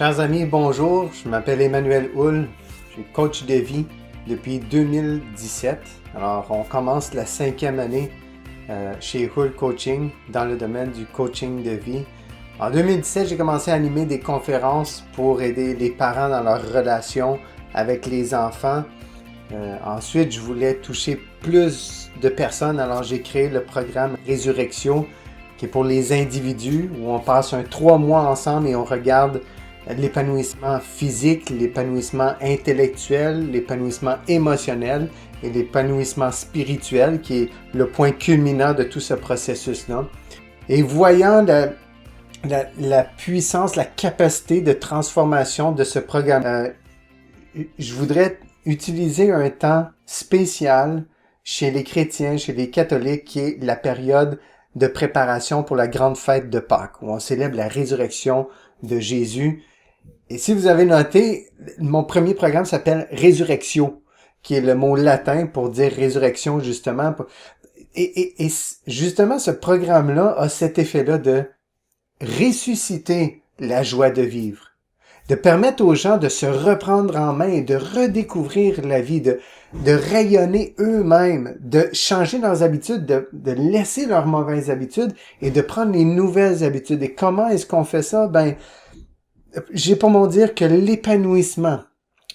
Chers amis, bonjour. Je m'appelle Emmanuel Houle. Je suis coach de vie depuis 2017. Alors, on commence la 5e année chez Houle Coaching dans le domaine du coaching de vie. En 2017, j'ai commencé à animer des conférences pour aider les parents dans leur relation avec les enfants. Ensuite, je voulais toucher plus de personnes. Alors, j'ai créé le programme Résurrection qui est pour les individus où on passe 3 mois ensemble et on regarde l'épanouissement physique, l'épanouissement intellectuel, l'épanouissement émotionnel et l'épanouissement spirituel qui est le point culminant de tout ce processus-là. Et voyant la puissance, la capacité de transformation de ce programme, je voudrais utiliser un temps spécial chez les chrétiens, chez les catholiques, qui est la période de préparation pour la grande fête de Pâques, où on célèbre la résurrection de Jésus. Et si vous avez noté, mon premier programme s'appelle Résurrectio, qui est le mot latin pour dire résurrection, justement. Et justement, ce programme-là a cet effet-là de ressusciter la joie de vivre, de permettre aux gens de se reprendre en main et de redécouvrir la vie, de rayonner eux-mêmes, de changer leurs habitudes, de laisser leurs mauvaises habitudes et de prendre les nouvelles habitudes. Et comment est-ce qu'on fait ça? J'ai pour mon dire que l'épanouissement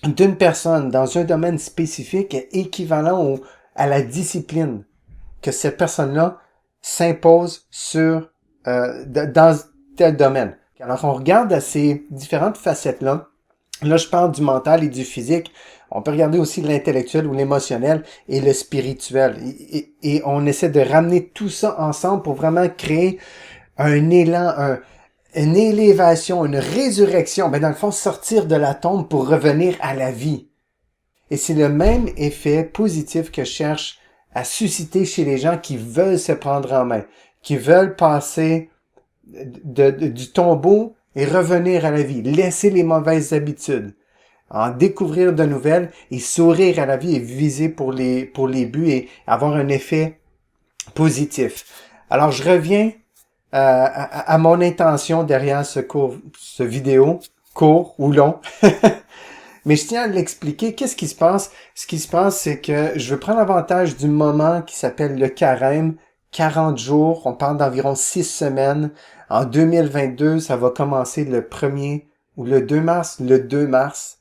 d'une personne dans un domaine spécifique est équivalent à la discipline que cette personne-là s'impose dans tel domaine. Alors, on regarde à ces différentes facettes-là. Là, je parle du mental et du physique. On peut regarder aussi l'intellectuel ou l'émotionnel et le spirituel. Et on essaie de ramener tout ça ensemble pour vraiment créer un élan, une élévation, une résurrection. Dans le fond, sortir de la tombe pour revenir à la vie. Et c'est le même effet positif que je cherche à susciter chez les gens qui veulent se prendre en main, qui veulent passer du tombeau et revenir à la vie, laisser les mauvaises habitudes, en découvrir de nouvelles et sourire à la vie et viser pour les buts et avoir un effet positif. Alors, je reviens à mon intention derrière ce vidéo, court ou long. Mais je tiens à l'expliquer. Qu'est-ce qui se passe? Ce qui se passe, c'est que je veux prendre avantage du moment qui s'appelle le carême, 40 jours. On parle d'environ 6 semaines. En 2022, ça va commencer le 1er ou le 2 mars,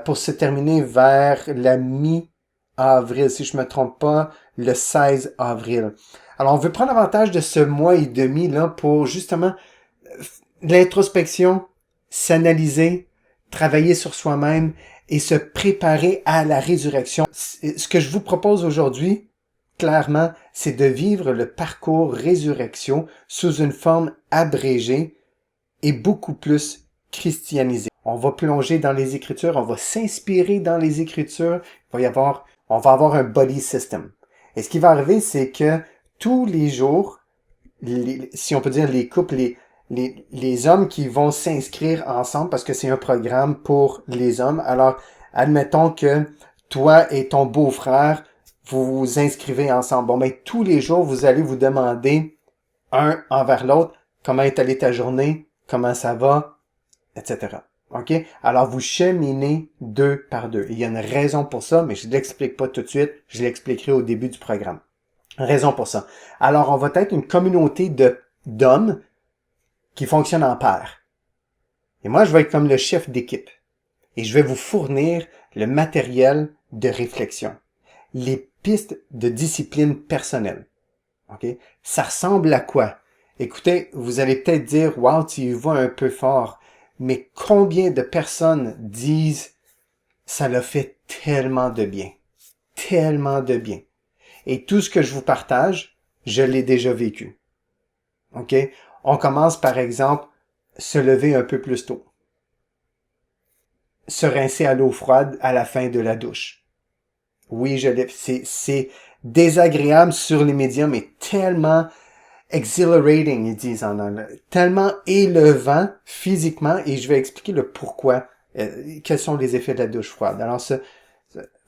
pour se terminer vers la mi-avril, si je me trompe pas, le 16 avril. Alors, on veut prendre avantage de ce mois et demi là pour justement l'introspection, s'analyser, travailler sur soi-même et se préparer à la résurrection. Ce que je vous propose aujourd'hui, clairement, c'est de vivre le parcours résurrection sous une forme abrégée et beaucoup plus christianisée. On va plonger dans les Écritures, on va s'inspirer dans les Écritures, on va avoir un body system. Et ce qui va arriver, c'est que tous les jours, si on peut dire les couples, les hommes qui vont s'inscrire ensemble, parce que c'est un programme pour les hommes. Alors, admettons que toi et ton beau-frère, vous vous inscrivez ensemble. Tous les jours, vous allez vous demander un envers l'autre, comment est allée ta journée, comment ça va, etc. OK? Alors, vous cheminez 2 par 2. Il y a une raison pour ça, mais je ne l'explique pas tout de suite. Je l'expliquerai au début du programme. Raison pour ça. Alors, on va être une communauté d'hommes qui fonctionnent en paire. Et moi, je vais être comme le chef d'équipe. Et je vais vous fournir le matériel de réflexion. Les pistes de discipline personnelle. OK? Ça ressemble à quoi? Écoutez, vous allez peut-être dire, wow, tu y vas un peu fort. Mais combien de personnes disent, ça l'a fait tellement de bien. Tellement de bien. Et tout ce que je vous partage, je l'ai déjà vécu. OK? On commence par exemple, se lever un peu plus tôt. Se rincer à l'eau froide à la fin de la douche. Oui, c'est désagréable sur les médias, mais tellement exhilarating, ils disent en anglais. Tellement élevant physiquement, et je vais expliquer le pourquoi, quels sont les effets de la douche froide. Alors,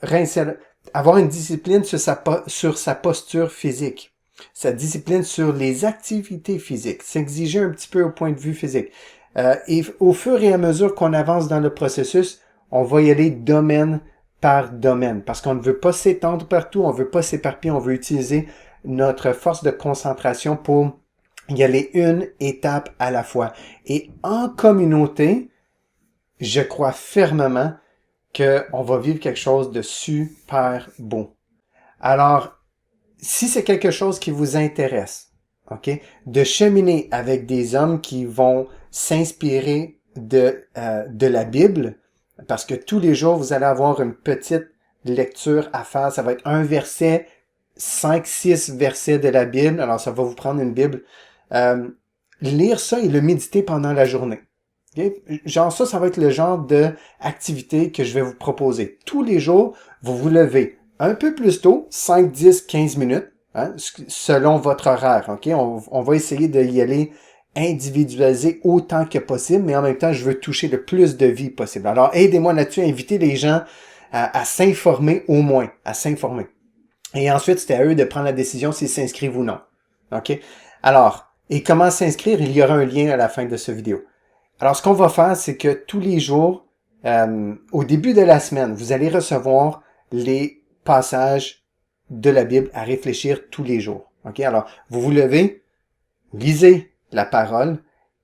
rincer avoir une discipline sur sa posture physique, sa discipline sur les activités physiques, s'exiger un petit peu au point de vue physique, Et au fur et à mesure qu'on avance dans le processus, on va y aller domaine par domaine parce qu'on ne veut pas s'étendre partout, on ne veut pas s'éparpiller, on veut utiliser notre force de concentration pour y aller une étape à la fois. Et en communauté, je crois fermement qu'on va vivre quelque chose de super beau. Alors, si c'est quelque chose qui vous intéresse, ok, de cheminer avec des hommes qui vont s'inspirer de la Bible, parce que tous les jours, vous allez avoir une petite lecture à faire. Ça va être un verset, 5-6 versets de la Bible. Alors, ça va vous prendre une Bible. Lire ça et le méditer pendant la journée. Okay? Genre ça va être le genre de activité que je vais vous proposer. Tous les jours, vous vous levez un peu plus tôt, 5, 10, 15 minutes, hein, selon votre horaire. Okay? On va essayer d'y aller individualisé autant que possible, mais en même temps, je veux toucher le plus de vie possible. Alors, aidez-moi là-dessus, invitez les gens à s'informer au moins, à s'informer. Et ensuite, c'est à eux de prendre la décision s'ils s'inscrivent ou non. OK? Alors, et comment s'inscrire? Il y aura un lien à la fin de cette vidéo. Alors, ce qu'on va faire, c'est que tous les jours, au début de la semaine, vous allez recevoir les passages de la Bible à réfléchir tous les jours. OK? Alors, vous vous levez, lisez la parole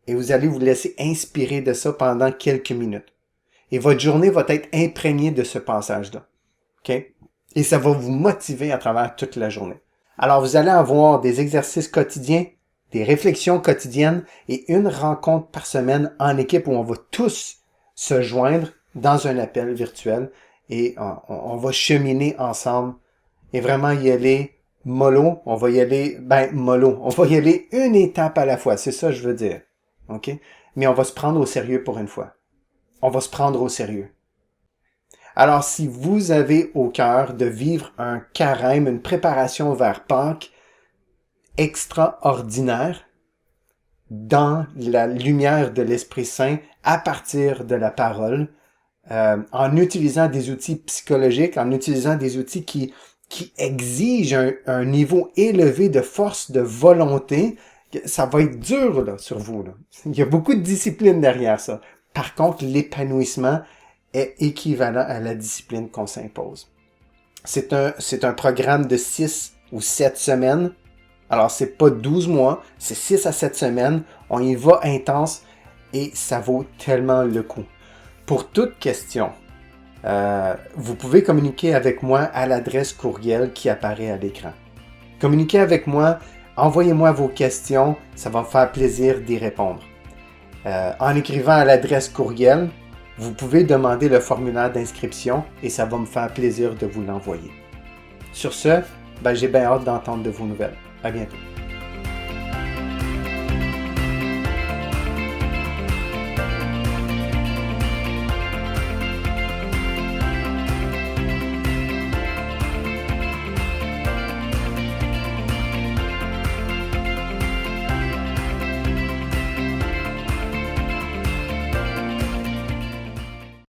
et vous allez vous laisser inspirer de ça pendant quelques minutes. Et votre journée va être imprégnée de ce passage-là. OK? Et ça va vous motiver à travers toute la journée. Alors, vous allez avoir des exercices quotidiens, des réflexions quotidiennes et une rencontre par semaine en équipe où on va tous se joindre dans un appel virtuel et on va cheminer ensemble et vraiment y aller mollo. On va y aller, mollo. On va y aller une étape à la fois. C'est ça que je veux dire. OK? Mais on va se prendre au sérieux pour une fois. On va se prendre au sérieux. Alors, si vous avez au cœur de vivre un carême, une préparation vers Pâques extraordinaire dans la lumière de l'Esprit Saint à partir de la parole, en utilisant des outils psychologiques, en utilisant des outils qui exigent un niveau élevé de force, de volonté, ça va être dur là, sur vous. Là. Il y a beaucoup de discipline derrière ça. Par contre, l'épanouissement est équivalent à la discipline qu'on s'impose. C'est un programme de 6 ou 7 semaines. Alors, c'est pas 12 mois, c'est 6 à 7 semaines. On y va intense et ça vaut tellement le coup. Pour toute question, vous pouvez communiquer avec moi à l'adresse courriel qui apparaît à l'écran. Communiquez avec moi, envoyez-moi vos questions, ça va me faire plaisir d'y répondre. En écrivant à l'adresse courriel, vous pouvez demander le formulaire d'inscription et ça va me faire plaisir de vous l'envoyer. Sur ce, j'ai bien hâte d'entendre de vos nouvelles. À bientôt.